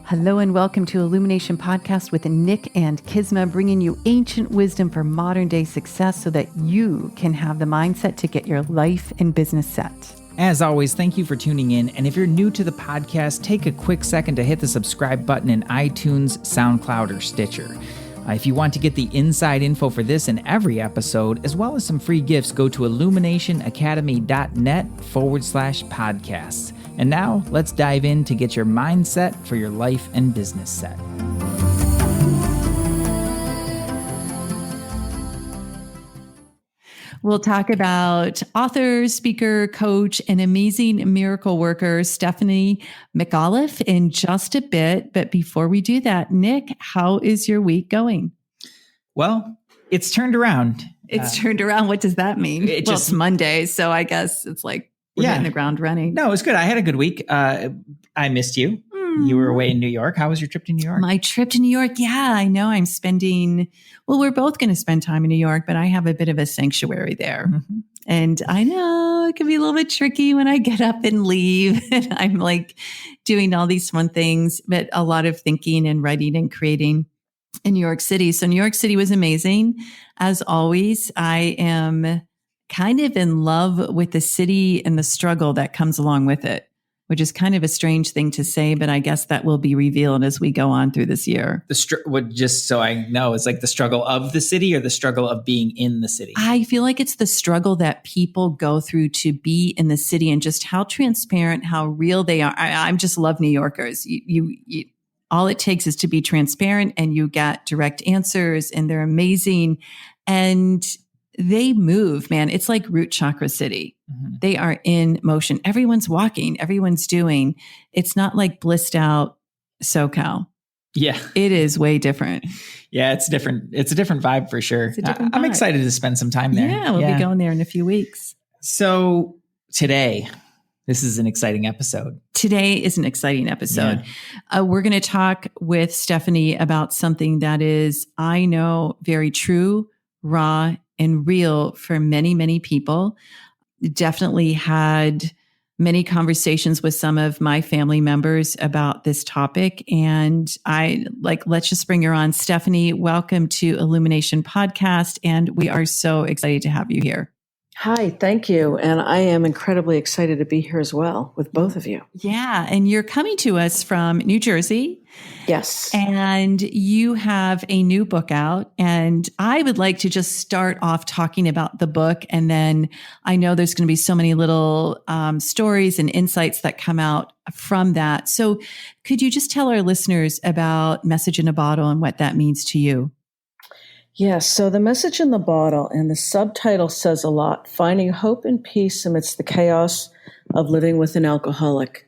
Hello and welcome to Illumination Podcast with Nick and Kisma, bringing you ancient wisdom for modern day success so that you can have the mindset to get your life and business set. As always, thank you for tuning in. And if you're new to the podcast, take a quick second to hit the subscribe button in iTunes, SoundCloud, or Stitcher. If you want to get the inside info for this and every episode, as well as some free gifts, go to illuminationacademy.net/podcasts. And now let's dive in to get your mindset for your life and business set. We'll talk about author, speaker, coach, and amazing miracle worker, Stephanie McAuliffe, in just a bit. But before we do that, Nick, how is your week going? Well, it's turned around. It's turned around. What does that mean? It's Monday, so I guess it's like we're getting the ground running. No, it's good. I had a good week. I missed you. You were away in New York. How was your trip to New York? My trip to New York. Yeah, I know we're both going to spend time in New York, but I have a bit of a sanctuary there. Mm-hmm. And I know it can be a little bit tricky when I get up and leave and I'm like doing all these fun things, but a lot of thinking and writing and creating in New York City. So New York City was amazing. As always, I am kind of in love with the city and the struggle that comes along with it, which is kind of a strange thing to say, but I guess that will be revealed as we go on through this year. Just so I know, it's like the struggle of the city or the struggle of being in the city? I feel like it's the struggle that people go through to be in the city and just how transparent, how real they are. I just love New Yorkers. You all it takes is to be transparent and you get direct answers and they're amazing. And they move, man. It's like root chakra city. Mm-hmm. They are in motion. Everyone's walking. Everyone's doing. It's not like blissed out SoCal. Yeah. It is way different. Yeah, it's different. It's a different vibe for sure. I'm excited to spend some time there. Yeah, we'll be going there in a few weeks. So today, this is an exciting episode. Today is an exciting episode. Yeah. We're going to talk with Stephanie about something that is, I know, very true, raw, and real for many, many people. Definitely had many conversations with some of my family members about this topic. And let's just bring her on. Stephanie, welcome to Illumination Podcast. And we are so excited to have you here. Hi, thank you. And I am incredibly excited to be here as well with both of you. Yeah. And you're coming to us from New Jersey. Yes. And you have a new book out. And I would like to just start off talking about the book. And then I know there's going to be so many little stories and insights that come out from that. So could you just tell our listeners about Message in a Bottle and what that means to you? Yes. So the message in the bottle and the subtitle says a lot: finding hope and peace amidst the chaos of living with an alcoholic.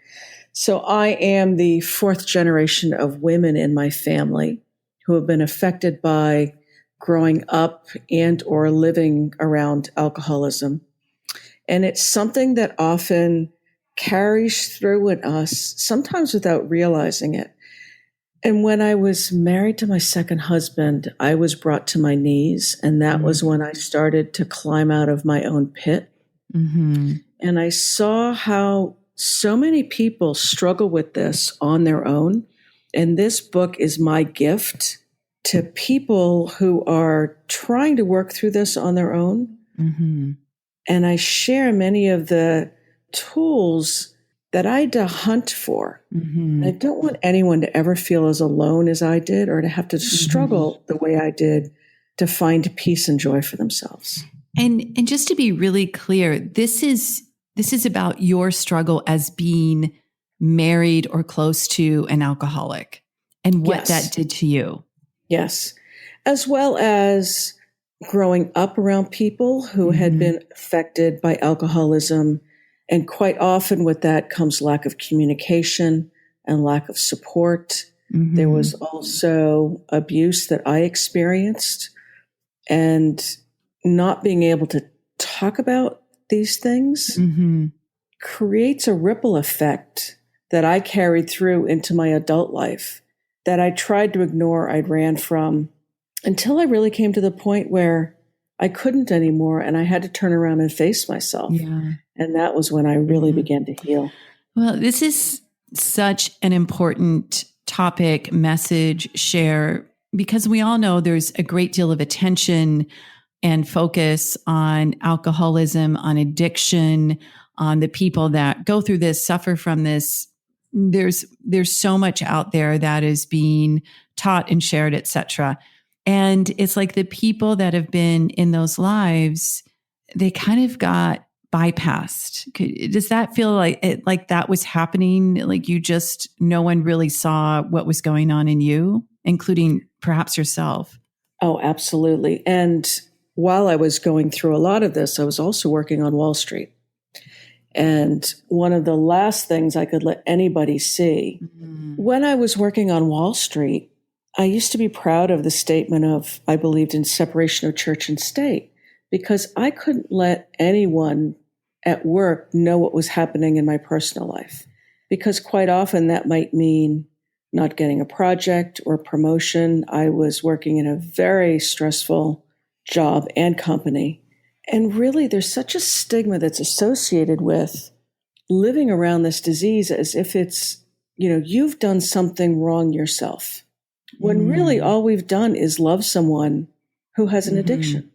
So I am the fourth generation of women in my family who have been affected by growing up and or living around alcoholism. And it's something that often carries through in us, sometimes without realizing it. And when I was married to my second husband, I was brought to my knees. And that was when I started to climb out of my own pit. Mm-hmm. And I saw how so many people struggle with this on their own. And this book is my gift to people who are trying to work through this on their own. Mm-hmm. And I share many of the tools that I had to hunt for. Mm-hmm. I don't want anyone to ever feel as alone as I did or to have to struggle the way I did to find peace and joy for themselves. And just to be really clear, this is about your struggle as being married or close to an alcoholic and what that did to you. Yes. As well as growing up around people who had been affected by alcoholism. And quite often with that comes lack of communication and lack of support. Mm-hmm. There was also abuse that I experienced, and not being able to talk about these things creates a ripple effect that I carried through into my adult life that I tried to ignore, I ran from, until I really came to the point where I couldn't anymore and I had to turn around and face myself. Yeah. And that was when I really began to heal. Well, this is such an important topic, message, share, because we all know there's a great deal of attention and focus on alcoholism, on addiction, on the people that go through this, suffer from this. There's so much out there that is being taught and shared, etc. And it's like the people that have been in those lives, they kind of got bypassed. Does that feel like like that was happening? Like no one really saw what was going on in you, including perhaps yourself? Oh, absolutely. And while I was going through a lot of this, I was also working on Wall Street. And one of the last things I could let anybody see, when I was working on Wall Street, I used to be proud of the statement of, I believed in separation of church and state, because I couldn't let anyone at work know what was happening in my personal life. Because quite often that might mean not getting a project or promotion. I was working in a very stressful job and company. And really, there's such a stigma that's associated with living around this disease as if it's, you've done something wrong yourself. When really all we've done is love someone who has an addiction.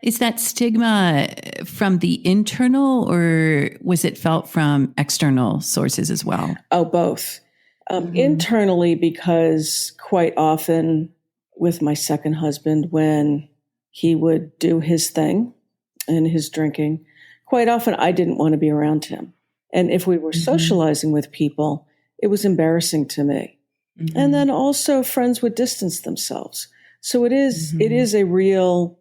Is that stigma from the internal, or was it felt from external sources as well? Oh, both. Internally, because quite often with my second husband, when he would do his thing and his drinking, quite often I didn't want to be around him. And if we were socializing with people, it was embarrassing to me. And then also friends would distance themselves. So it is a real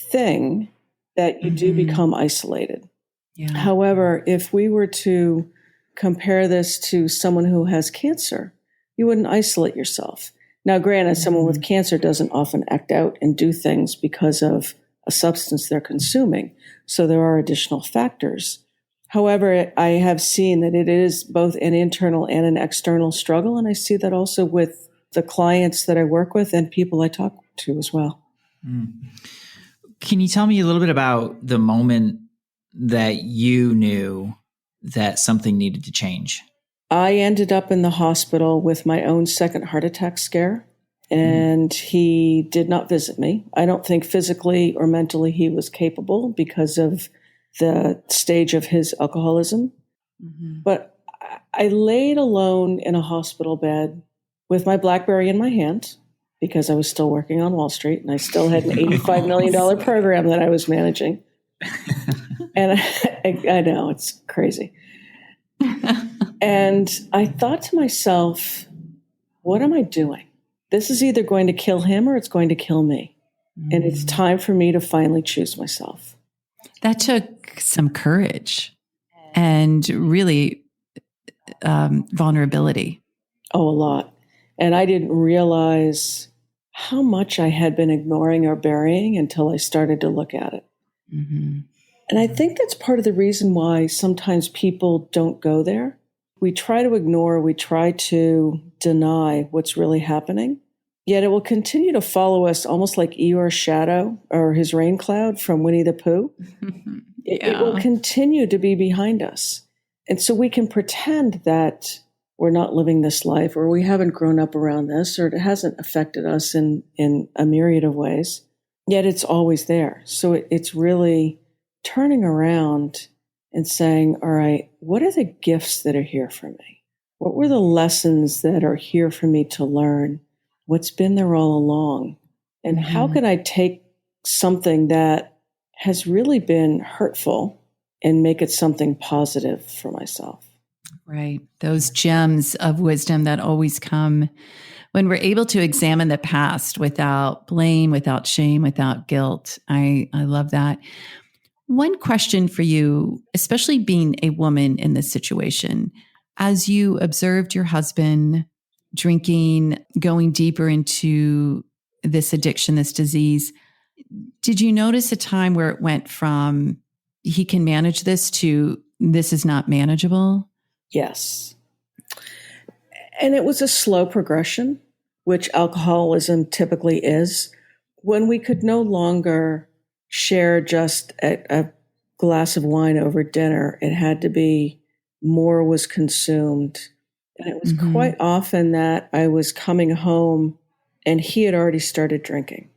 thing that you do become isolated. Yeah. However, if we were to compare this to someone who has cancer, you wouldn't isolate yourself. Now, granted, someone with cancer doesn't often act out and do things because of a substance they're consuming. So there are additional factors. However, I have seen that it is both an internal and an external struggle. And I see that also with the clients that I work with and people I talk to as well. Can you tell me a little bit about the moment that you knew that something needed to change? I ended up in the hospital with my own second heart attack scare, and he did not visit me. I don't think physically or mentally he was capable because of the stage of his alcoholism. But I laid alone in a hospital bed with my BlackBerry in my hand because I was still working on Wall Street and I still had an $85 million program that I was managing. And I know, it's crazy. And I thought to myself, what am I doing? This is either going to kill him or it's going to kill me. And it's time for me to finally choose myself. That took some courage and really vulnerability. Oh, a lot. And I didn't realize how much I had been ignoring or burying until I started to look at it. And I think that's part of the reason why sometimes people don't go there. We try to ignore, we try to deny what's really happening, yet it will continue to follow us almost like Eeyore's shadow or his rain cloud from Winnie the Pooh. It will continue to be behind us. And so we can pretend that we're not living this life or we haven't grown up around this or it hasn't affected us in a myriad of ways, yet it's always there. So it's really turning around and saying, all right, what are the gifts that are here for me? What were the lessons that are here for me to learn? What's been there all along? And how can I take something that has really been hurtful and make it something positive for myself? Right. Those gems of wisdom that always come when we're able to examine the past without blame, without shame, without guilt. I love that. One question for you, especially being a woman in this situation, as you observed your husband drinking, going deeper into this addiction, this disease, did you notice a time where it went from he can manage this to this is not manageable? Yes. And it was a slow progression, which alcoholism typically is. When we could no longer share just a glass of wine over dinner, it had to be more was consumed. And it was quite often that I was coming home and he had already started drinking.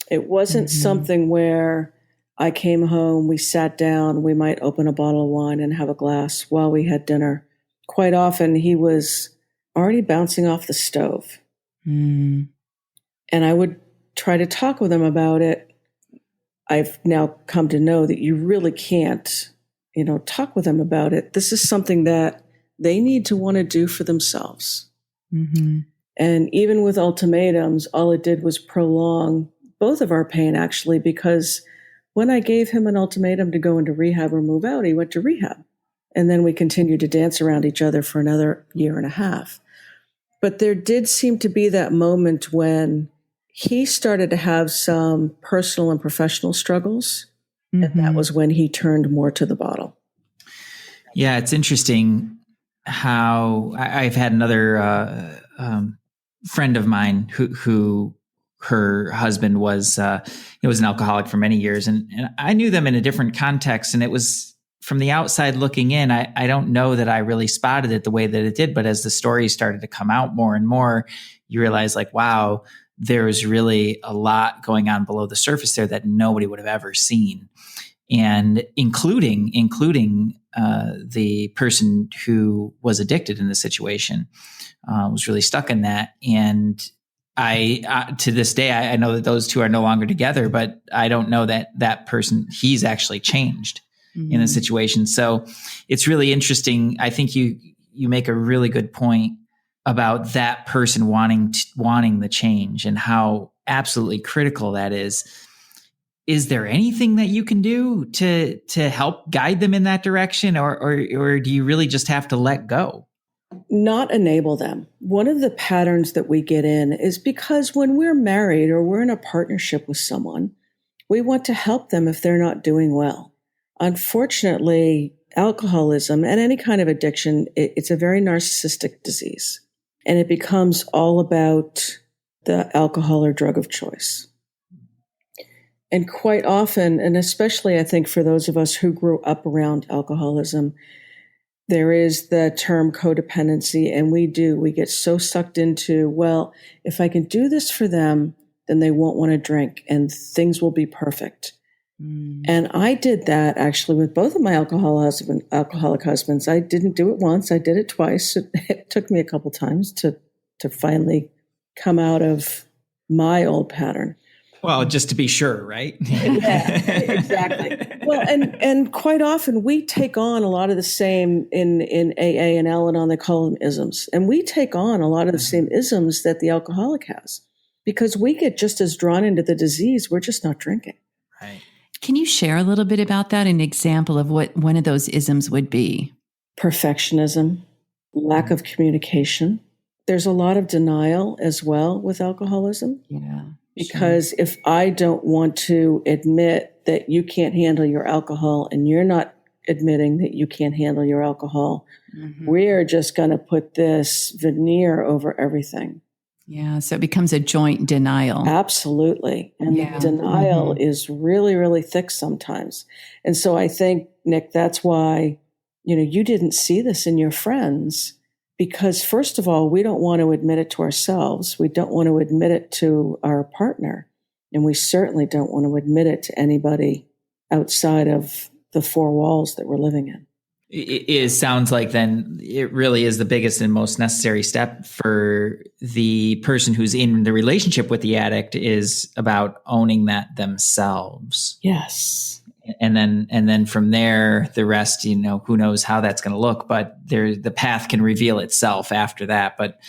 It wasn't something where I came home, we sat down, we might open a bottle of wine and have a glass while we had dinner. Quite often he was already bouncing off the stove. And I would try to talk with him about it. I've now come to know that you really can't, talk with them about it. This is something that they need to want to do for themselves. And even with ultimatums, all it did was prolong both of our pain, actually, because when I gave him an ultimatum to go into rehab or move out, he went to rehab. And then we continued to dance around each other for another year and a half. But there did seem to be that moment when he started to have some personal and professional struggles. And that was when he turned more to the bottle. Yeah, it's interesting how I've had another friend of mine who her husband was an alcoholic for many years, and I knew them in a different context, and it was from the outside looking in. I don't know that I really spotted it the way that it did, but as the stories started to come out more and more, you realize like, wow, there's really a lot going on below the surface there that nobody would have ever seen. And including the person who was addicted in the situation was really stuck in that. And I to this day, I know that those two are no longer together, but I don't know that person, he's actually changed in the situation. So it's really interesting. I think you make a really good point about that person wanting the change and how absolutely critical that is. Is there anything that you can do to help guide them in that direction, or do you really just have to let go? Not enable them. One of the patterns that we get in is because when we're married or we're in a partnership with someone, we want to help them if they're not doing well. Unfortunately, alcoholism and any kind of addiction, it's a very narcissistic disease, and it becomes all about the alcohol or drug of choice. And quite often, and especially I think for those of us who grew up around alcoholism, there is the term codependency, and we get so sucked into, well, if I can do this for them, then they won't want to drink and things will be perfect. And I did that actually with both of my alcoholic husbands. I didn't do it once. I did it twice. It took me a couple times to finally come out of my old pattern. Well, just to be sure, right? Yeah, exactly. Well, and quite often we take on a lot of the same in AA and Al-Anon, they call them isms. And we take on a lot of the same isms that the alcoholic has because we get just as drawn into the disease. We're just not drinking. Right. Can you share a little bit about that? An example of what one of those isms would be? Perfectionism, lack of communication. There's a lot of denial as well with alcoholism. Yeah. Because if I don't want to admit that you can't handle your alcohol and you're not admitting that you can't handle your alcohol, we're just going to put this veneer over everything. Yeah. So it becomes a joint denial. Absolutely. And the denial is really, really thick sometimes. And so I think, Nick, that's why, you didn't see this in your friends. Because first of all, we don't want to admit it to ourselves. We don't want to admit it to our partner. And we certainly don't want to admit it to anybody outside of the four walls that we're living in. It sounds like then it really is the biggest and most necessary step for the person who's in the relationship with the addict is about owning that themselves. Yes. And then from there, the rest, who knows how that's going to look, but the path can reveal itself after that. But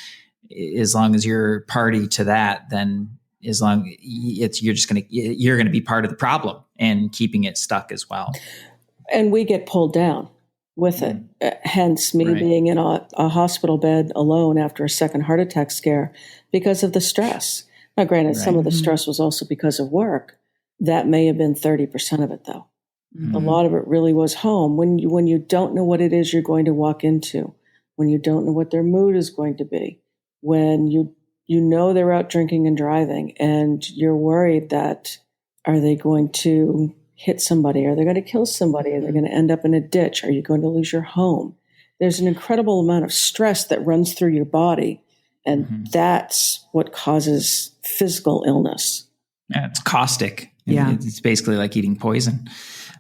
as long as you're party to that, then you're going to be part of the problem and keeping it stuck as well. And we get pulled down with it. Hence me being in a hospital bed alone after a second heart attack scare because of the stress. Now, granted, some of the stress was also because of work. That may have been 30% of it, though. A lot of it really was home. When you don't know what it is you're going to walk into, when you don't know what their mood is going to be, when you know they're out drinking and driving, and you're worried that are they going to hit somebody? Are they going to kill somebody? Are they going to end up in a ditch? Are you going to lose your home? there's an incredible amount of stress that runs through your body. And that's what causes physical illness. Yeah, it's caustic. Yeah. It's basically like eating poison.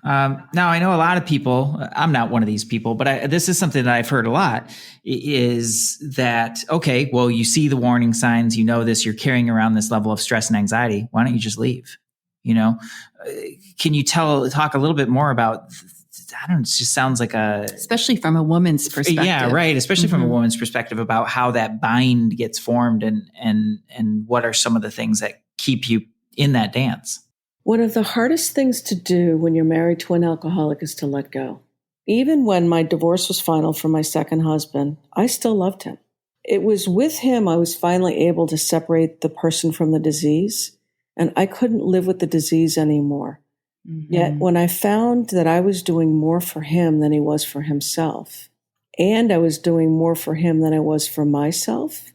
Now, I know a lot of people, I'm not one of these people, but this is something that I've heard a lot, is that, okay, well, you see the warning signs, you know this, you're carrying around this level of stress and anxiety. Why don't you just leave? Can you talk a little bit more about, I don't know, it just sounds like especially from a woman's perspective. Yeah, right. Especially from a woman's perspective about how that bind gets formed and what are some of the things that keep you in that dance. One of the hardest things to do when you're married to an alcoholic is to let go. Even when my divorce was final from my second husband, I still loved him. It was with him I was finally able to separate the person from the disease, and I couldn't live with the disease anymore. Yet when I found that I was doing more for him than he was for himself, and I was doing more for him than I was for myself,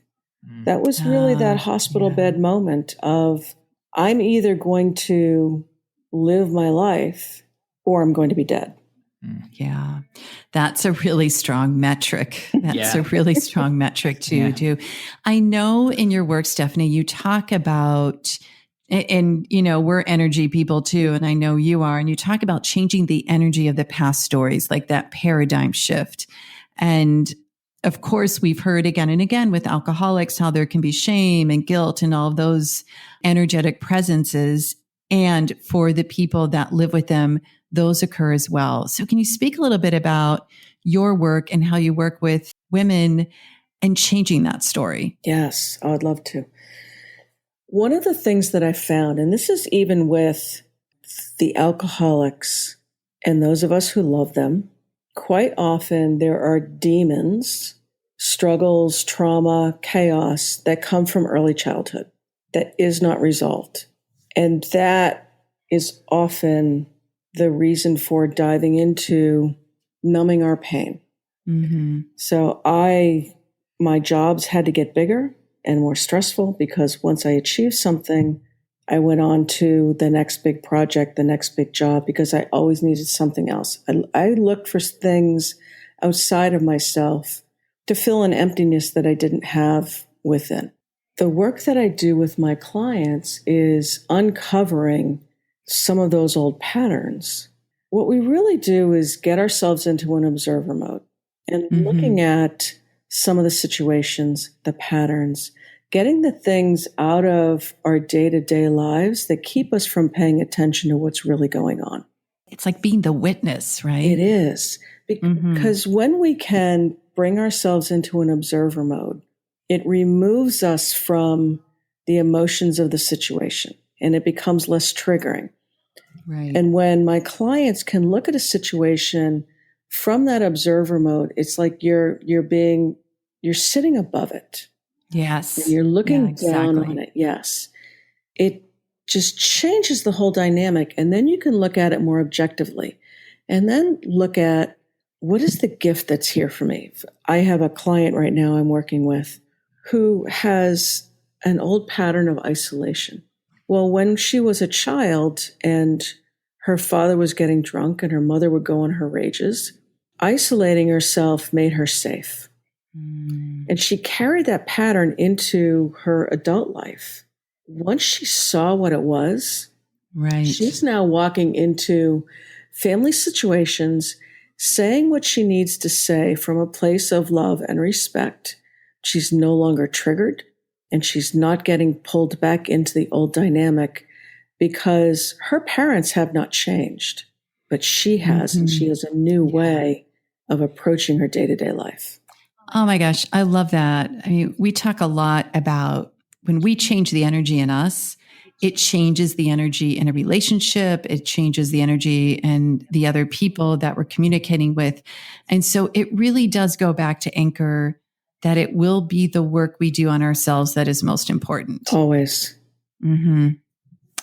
that was really that hospital bed moment of, I'm either going to live my life or I'm going to be dead. Yeah, that's a really strong metric. That's a really strong metric to do. I know in your work, Stephanie, you talk about, and we're energy people too, and I know you are, and you talk about changing the energy of the past stories, like that paradigm shift. And of course, we've heard again and again with alcoholics how there can be shame and guilt and all of those energetic presences. And for the people that live with them, those occur as well. So can you speak a little bit about your work and how you work with women and changing that story? Yes, I would love to. One of the things that I found, and this is even with the alcoholics and those of us who love them, quite often there are demons, struggles, trauma, chaos that come from early childhood that is not resolved. And that is often the reason for diving into numbing our pain. So my jobs had to get bigger and more stressful because once I achieved something, I went on to the next big project, the next big job, because I always needed something else. I looked for things outside of myself to fill an emptiness that I didn't have within. The work that I do with my clients is uncovering some of those old patterns. What we really do is get ourselves into an observer mode and looking at some of the situations, the patterns, getting the things out of our day-to-day lives that keep us from paying attention to what's really going on. It's like being the witness, right? It is. Because when we can bring ourselves into an observer mode, it removes us from the emotions of the situation and it becomes less triggering. Right. And when my clients can look at a situation from that observer mode, it's like you're sitting above it. Yes. And you're looking down on it. Yes. It just changes the whole dynamic. And then you can look at it more objectively and then look at what is the gift that's here for me? I have a client right now I'm working with who has an old pattern of isolation. Well, when she was a child and her father was getting drunk and her mother would go on her rages, isolating herself made her safe. And she carried that pattern into her adult life. Once she saw what it was, she's now walking into family situations, saying what she needs to say from a place of love and respect. She's no longer triggered, and she's not getting pulled back into the old dynamic because her parents have not changed, but she has, and she has a new way of approaching her day-to-day life. Oh my gosh, I love that. I mean, we talk a lot about when we change the energy in us, it changes the energy in a relationship. It changes the energy in the other people that we're communicating with. And so it really does go back to anchor that it will be the work we do on ourselves that is most important. Always. Oh,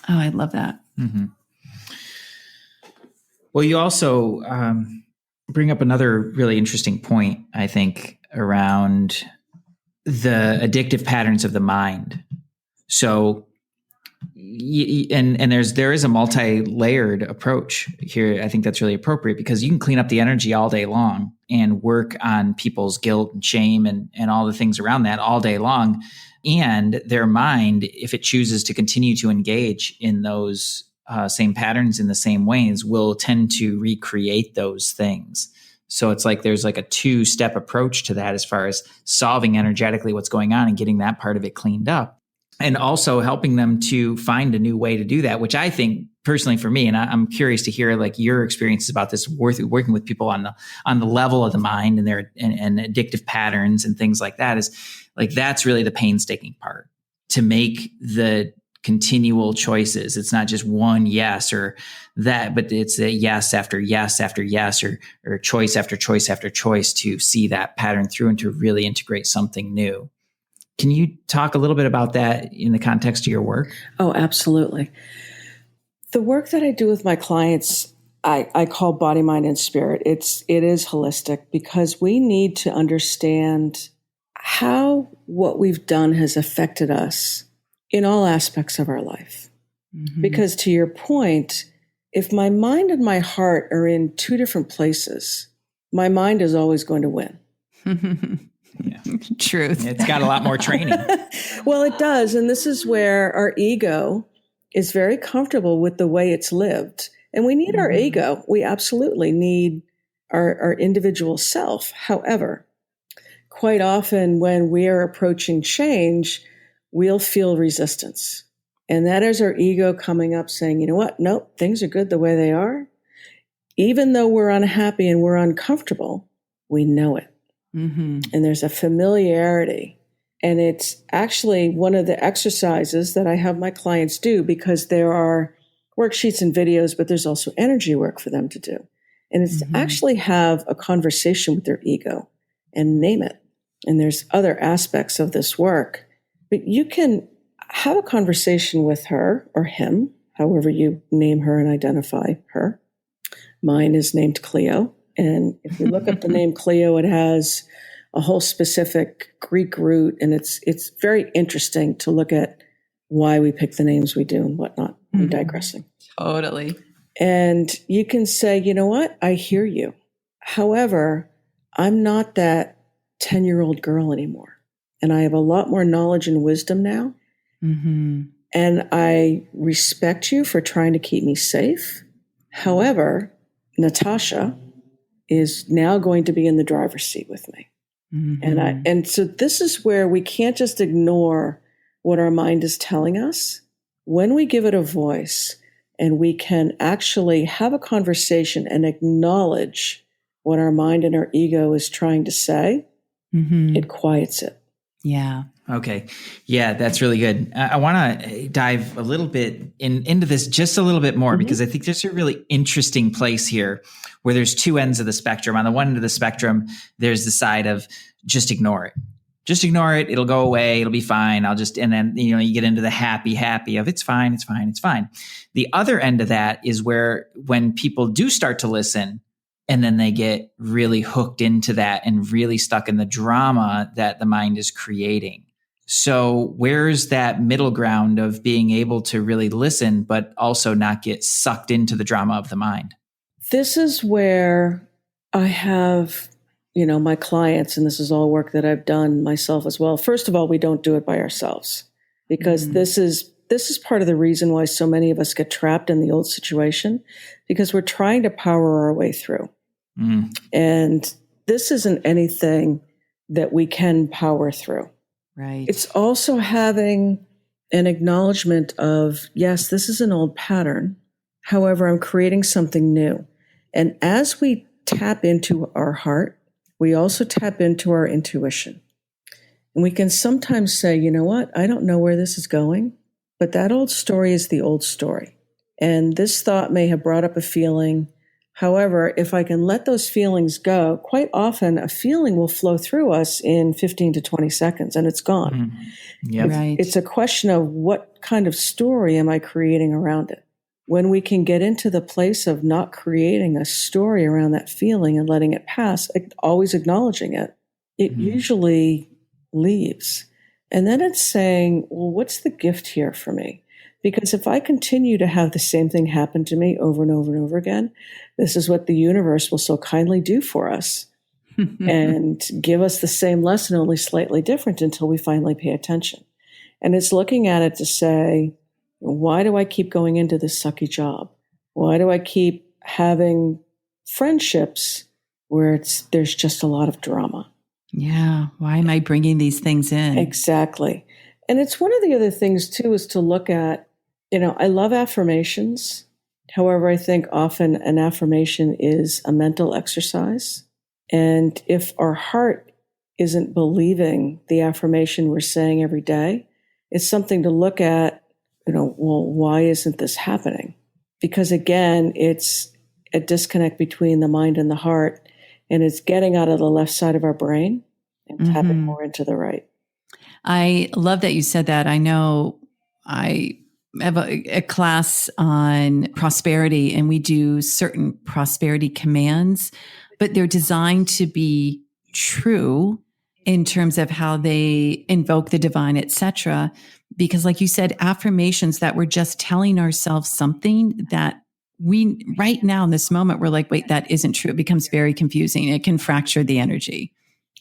I love that. Well, you also bring up another really interesting point, I think, around the addictive patterns of the mind. So and there is a multi-layered approach here. I think that's really appropriate because you can clean up the energy all day long and work on people's guilt and shame and all the things around that all day long. And their mind, if it chooses to continue to engage in those same patterns in the same ways, will tend to recreate those things. So it's like there's like a two-step approach to that as far as solving energetically what's going on and getting that part of it cleaned up. And also helping them to find a new way to do that, which I think personally for me, and I'm curious to hear like your experiences about this working with people on the level of the mind and their and addictive patterns and things like that, is like that's really the painstaking part, to make the continual choices. It's not just one yes or that, but it's a yes after yes after yes, or choice after choice after choice to see that pattern through and to really integrate something new. Can you talk a little bit about that in the context of your work? Oh, absolutely. The work that I do with my clients, I call body, mind, and spirit. It is holistic because we need to understand how what we've done has affected us in all aspects of our life. Mm-hmm. Because to your point, if my mind and my heart are in two different places, my mind is always going to win. Yeah. Truth. It's got a lot more training. Well, it does. And this is where our ego is very comfortable with the way it's lived. And we need our ego. We absolutely need our individual self. However, quite often when we are approaching change, we'll feel resistance. And that is our ego coming up saying, you know what? Nope, things are good the way they are. Even though we're unhappy and we're uncomfortable, we know it. Mm-hmm. And there's a familiarity. And it's actually one of the exercises that I have my clients do, because there are worksheets and videos, but there's also energy work for them to do. And it's to actually have a conversation with their ego and name it. And there's other aspects of this work, but you can have a conversation with her or him, however you name her and identify her. Mine is named Cleo. And if you look up the name Cleo, it has a whole specific Greek root. And it's very interesting to look at why we pick the names we do and whatnot. I'm digressing. Totally. And you can say, you know what? I hear you. However, I'm not that 10-year-old girl anymore. And I have a lot more knowledge and wisdom now. Mm-hmm. And I respect you for trying to keep me safe. However, Natasha is now going to be in the driver's seat with me. Mm-hmm. And so this is where we can't just ignore what our mind is telling us. When we give it a voice and we can actually have a conversation and acknowledge what our mind and our ego is trying to say, it quiets it. Yeah. Okay. Yeah, that's really good. I want to dive a little bit into this just a little bit more, because I think there's a really interesting place here where there's two ends of the spectrum. On the one end of the spectrum, there's the side of just ignore it. Just ignore it. It'll go away. It'll be fine. And then, you get into the happy of it's fine. It's fine. It's fine. The other end of that is where when people do start to listen, and then they get really hooked into that and really stuck in the drama that the mind is creating. So where's that middle ground of being able to really listen, but also not get sucked into the drama of the mind? This is where I have, my clients, and this is all work that I've done myself as well. First of all, we don't do it by ourselves, because this is part of the reason why so many of us get trapped in the old situation, because we're trying to power our way through. And this isn't anything that we can power through. Right. It's also having an acknowledgement of, yes, this is an old pattern. However, I'm creating something new. And as we tap into our heart, we also tap into our intuition. And we can sometimes say, you know what? I don't know where this is going, but that old story is the old story. And this thought may have brought up a feeling. However, if I can let those feelings go, quite often a feeling will flow through us in 15 to 20 seconds and it's gone. Yep. Right. It's a question of what kind of story am I creating around it? When we can get into the place of not creating a story around that feeling and letting it pass, always acknowledging it, it usually leaves. And then it's saying, well, what's the gift here for me? Because if I continue to have the same thing happen to me over and over and over again, this is what the universe will so kindly do for us and give us the same lesson, only slightly different until we finally pay attention. And it's looking at it to say, why do I keep going into this sucky job? Why do I keep having friendships where there's just a lot of drama? Yeah. Why am I bringing these things in? Exactly. And it's one of the other things too, is to look at, I love affirmations. However, I think often an affirmation is a mental exercise. And if our heart isn't believing the affirmation we're saying every day, it's something to look at, well, why isn't this happening? Because again, it's a disconnect between the mind and the heart, and it's getting out of the left side of our brain and tapping more into the right. I love that you said that. I know I have a class on prosperity, and we do certain prosperity commands, but they're designed to be true in terms of how they invoke the divine, etc. Because like you said, affirmations that we're just telling ourselves something that we right now in this moment, we're like, wait, that isn't true. It becomes very confusing. It can fracture the energy.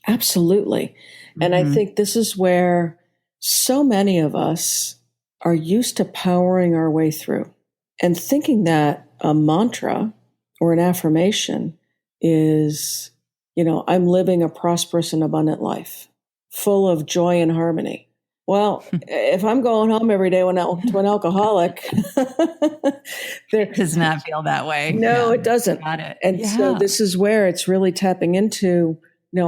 Absolutely. And I think this is where so many of us are used to powering our way through and thinking that a mantra or an affirmation is, I'm living a prosperous and abundant life, full of joy and harmony. Well, if I'm going home every day to an alcoholic, it does not feel that way. No, it doesn't. Got it. And so this is where it's really tapping into,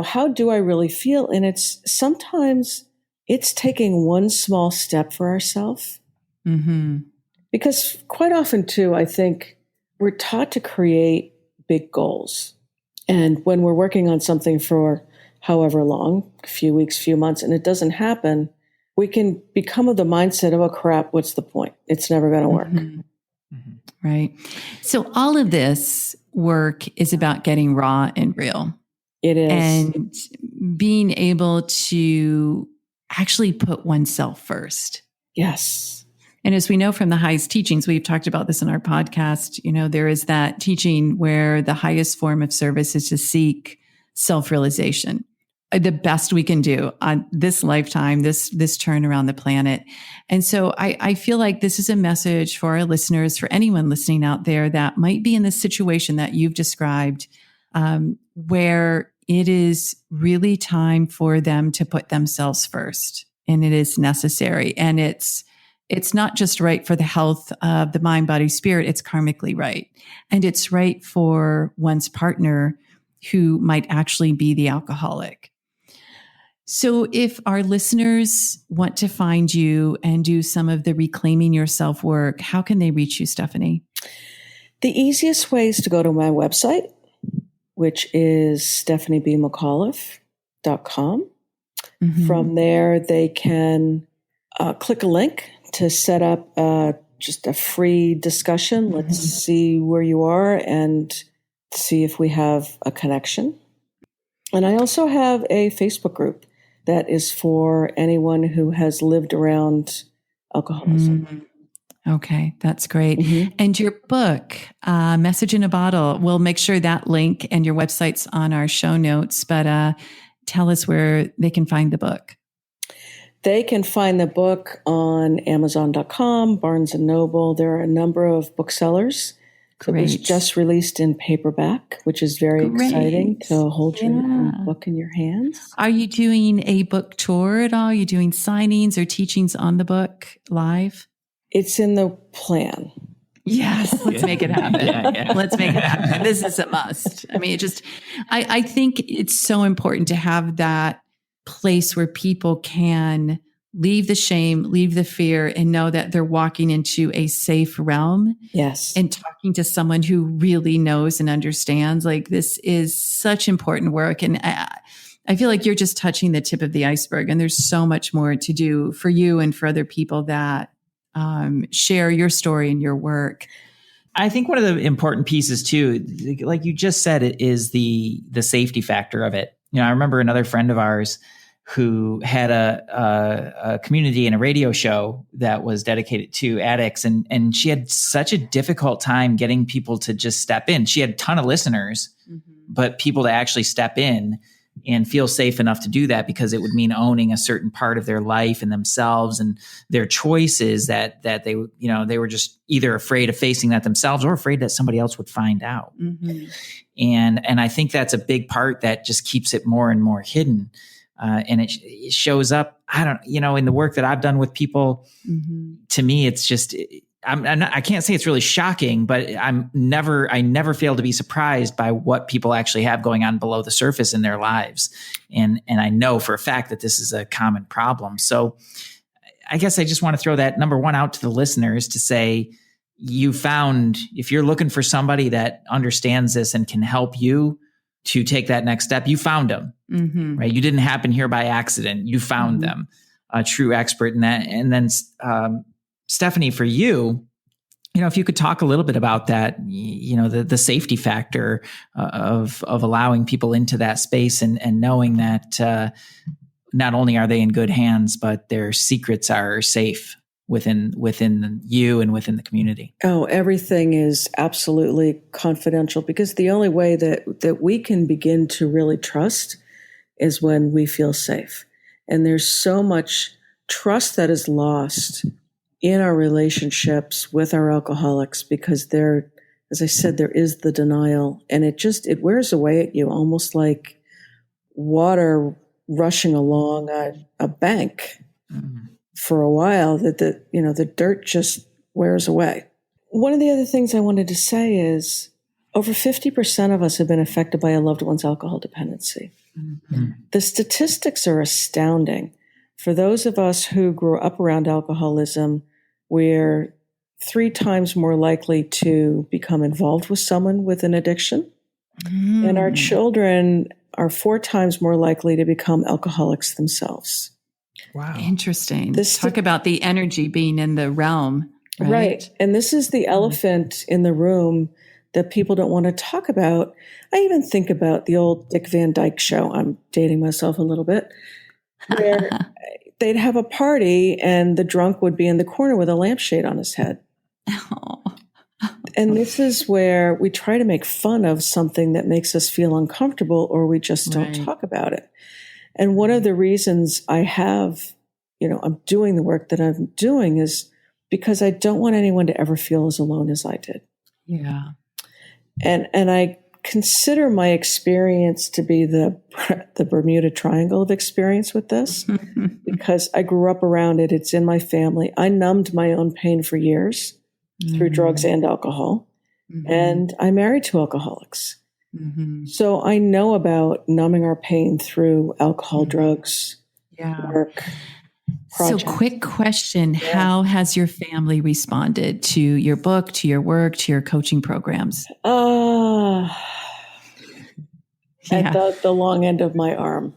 how do I really feel? And sometimes it's taking one small step for ourselves. Because quite often too, I think we're taught to create big goals. And when we're working on something for however long, a few weeks, few months, and it doesn't happen, we can become of the mindset of, oh crap, what's the point? It's never going to work. Right. So all of this work is about getting raw and real. It is. And being able to actually put oneself first. Yes. And as we know from the highest teachings, we've talked about this in our podcast, there is that teaching where the highest form of service is to seek self-realization, the best we can do on this lifetime, this turn around the planet. And so I feel like this is a message for our listeners, for anyone listening out there that might be in the situation that you've described, where it is really time for them to put themselves first. And it is necessary. And it's not just right for the health of the mind, body, spirit. It's karmically right. And it's right for one's partner who might actually be the alcoholic. So if our listeners want to find you and do some of the reclaiming yourself work, how can they reach you, Stephanie? The easiest way is to go to my website, which is stephaniebmcauliffe.com. From there, they can click a link to set up just a free discussion. Let's see where you are and see if we have a connection. And I also have a Facebook group that is for anyone who has lived around alcoholism. Okay, that's great. And your book, Message in a Bottle, we'll make sure that link and your website's on our show notes, but tell us where they can find the book. They can find the book on Amazon.com, Barnes & Noble. There are a number of booksellers. It was just released in paperback, which is very exciting to hold your book in your hands. Are you doing a book tour at all? Are you doing signings or teachings on the book live? It's in the plan. Yes, let's make it happen. Let's make it happen. This is a must. I mean, I think it's so important to have that place where people can leave the shame, leave the fear, and know that they're walking into a safe realm. Yes. And talking to someone who really knows and understands. Like, this is such important work. And I feel like you're just touching the tip of the iceberg. And there's so much more to do for you and for other people that share your story and your work. I think one of the important pieces too, like you just said, it is the safety factor of it. I remember another friend of ours, who had a community and a radio show that was dedicated to addicts. And she had such a difficult time getting people to just step in. She had a ton of listeners, but people to actually step in and feel safe enough to do that, because it would mean owning a certain part of their life and themselves and their choices that they, they were just either afraid of facing that themselves or afraid that somebody else would find out. And I think that's a big part that just keeps it more and more hidden. And it shows up, in the work that I've done with people. To me, it's just, I can't say it's really shocking, but I never fail to be surprised by what people actually have going on below the surface in their lives. And I know for a fact that this is a common problem. So I guess I just want to throw that number one out to the listeners to say, if you're looking for somebody that understands this and can help you to take that next step, you found them, right? You didn't happen here by accident. You found them, a true expert in that. And then, Stephanie, for you, if you could talk a little bit about that, the safety factor of allowing people into that space and knowing that not only are they in good hands, but their secrets are safe within you and within the community. Oh, everything is absolutely confidential, because the only way that we can begin to really trust is when we feel safe. And there's so much trust that is lost in our relationships with our alcoholics, because there, as I said, there is the denial, and it wears away at you, almost like water rushing along a bank. For a while, that the dirt just wears away. One of the other things I wanted to say is over 50% of us have been affected by a loved one's alcohol dependency. The statistics are astounding. For those of us who grew up around alcoholism, we're 3 times more likely to become involved with someone with an addiction. And our children are 4 times more likely to become alcoholics themselves. Wow. Interesting. Talk about the energy being in the realm. Right. And this is the elephant in the room that people don't want to talk about. I even think about the old Dick Van Dyke Show. I'm dating myself a little bit. Where they'd have a party and the drunk would be in the corner with a lampshade on his head. And this is where we try to make fun of something that makes us feel uncomfortable, or we just don't talk about it. And one of the reasons I have, I'm doing the work that I'm doing is because I don't want anyone to ever feel as alone as I did. Yeah. And I consider my experience to be the Bermuda Triangle of experience with this, because I grew up around it. It's in my family. I numbed my own pain for years through drugs and alcohol. And I'm married to alcoholics. So I know about numbing our pain through alcohol, drugs, work, projects. So quick question. How has your family responded to your book, to your work, to your coaching programs? At the long end of my arm.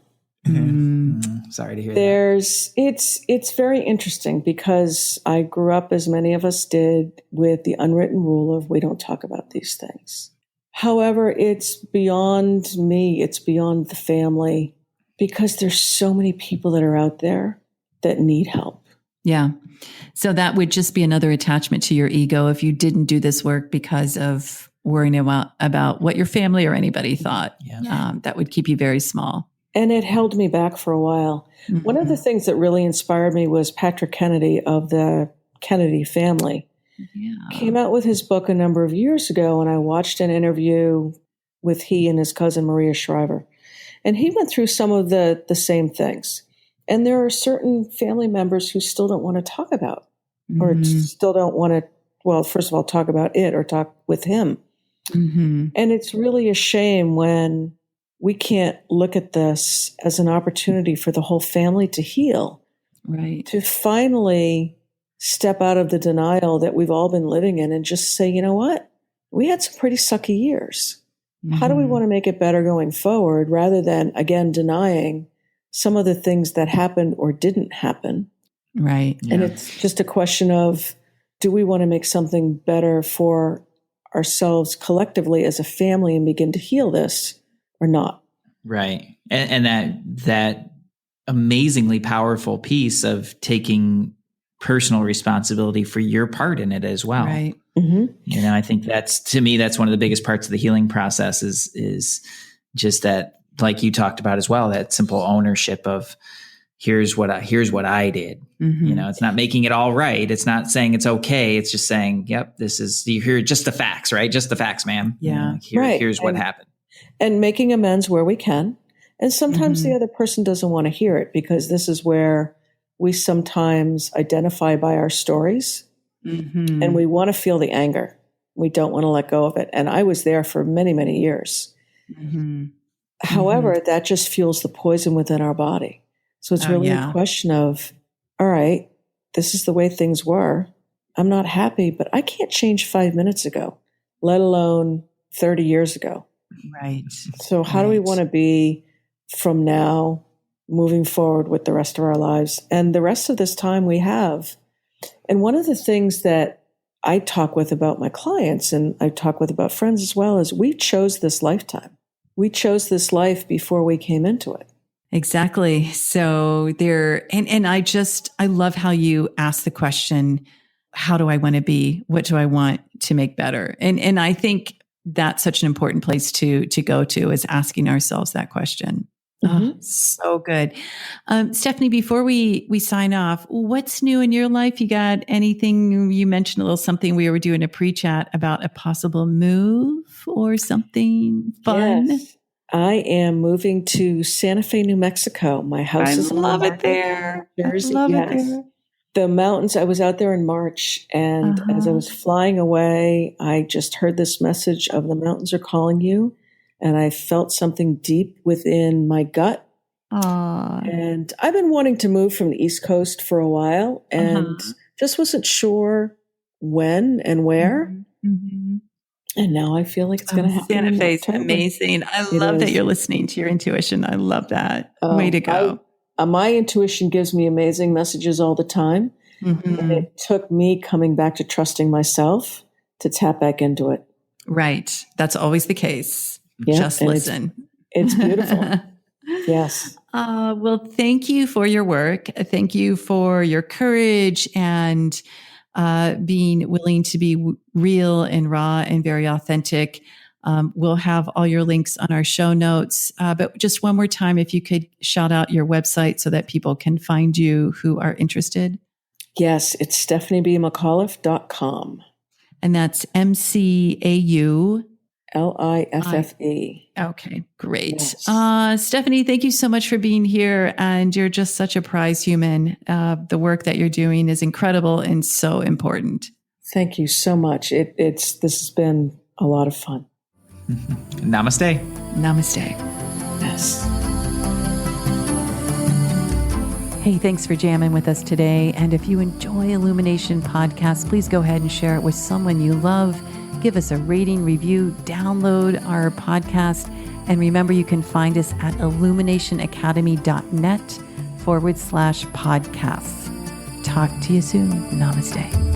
Sorry to hear that. It's very interesting, because I grew up, as many of us did, with the unwritten rule of we don't talk about these things. However, it's beyond me. It's beyond the family, because there's so many people that are out there that need help. Yeah. So that would just be another attachment to your ego if you didn't do this work because of worrying about what your family or anybody thought. That would keep you very small. And it held me back for a while. One of the things that really inspired me was Patrick Kennedy of the Kennedy family. Came out with his book a number of years ago, and I watched an interview with he and his cousin Maria Shriver. And he went through some of the same things. And there are certain family members who still don't want to talk about, or still don't want to, well, first of all, talk about it or talk with him. And it's really a shame when we can't look at this as an opportunity for the whole family to heal. Right. To finally step out of the denial that we've all been living in and just say, you know what? We had some pretty sucky years. How do we want to make it better going forward, rather than, again, denying some of the things that happened or didn't happen? Right. And it's just a question of, do we want to make something better for ourselves collectively as a family and begin to heal this, or not? Right. And that amazingly powerful piece of taking personal responsibility for your part in it as well. Right. Mm-hmm. I think to me, that's one of the biggest parts of the healing process is just that, like you talked about as well, that simple ownership of here's what I did. Mm-hmm. It's not making it all right. It's not saying it's okay. It's just saying, yep, you hear just the facts, right? Just the facts, ma'am. Yeah. Here's what happened. And making amends where we can. And sometimes the other person doesn't want to hear it, because this is where we sometimes identify by our stories, and we want to feel the anger. We don't want to let go of it. And I was there for many, many years. However, that just fuels the poison within our body. So it's really a question of, all right, this is the way things were. I'm not happy, but I can't change 5 minutes ago, let alone 30 years ago. Right. So how do we want to be from now moving forward with the rest of our lives and the rest of this time we have? And one of the things that I talk with about my clients, and I talk with about friends as well, is we chose this lifetime. We chose this life before we came into it. Exactly. So and I love how you ask the question, how do I want to be? What do I want to make better? And I think that's such an important place to go to, is asking ourselves that question. Oh, so good. Stephanie, before we sign off, what's new in your life? You got anything? You mentioned a little something. We were doing a pre-chat about a possible move or something fun. Yes. I am moving to Santa Fe, New Mexico. My house is I love it there. Jersey. I love Yes. it there. The mountains, I was out there in March, and as I was flying away, I just heard this message of the mountains are calling you. And I felt something deep within my gut. And I've been wanting to move from the East Coast for a while, and just wasn't sure when and where. And now I feel like it's going to happen. Santa Fe is amazing. I love that you're listening to your intuition. I love that. Way to go. My intuition gives me amazing messages all the time. And it took me coming back to trusting myself to tap back into it. Right. That's always the case. Yeah, just listen. It's beautiful. Yes. Well, thank you for your work. Thank you for your courage and being willing to be real and raw and very authentic. We'll have all your links on our show notes. But just one more time, if you could shout out your website so that people can find you who are interested. Yes, it's stephaniebmcauliffe.com. And that's MCAU. LIFFE. Okay, great. Yes. Stephanie, thank you so much for being here. And you're just such a prize human. The work that you're doing is incredible and so important. Thank you so much. This has been a lot of fun. Namaste. Namaste. Yes. Hey, thanks for jamming with us today. And if you enjoy Illumination Podcast, please go ahead and share it with someone you love. Give us a rating, review, download our podcast. And remember, you can find us at illuminationacademy.net/podcasts. Talk to you soon. Namaste.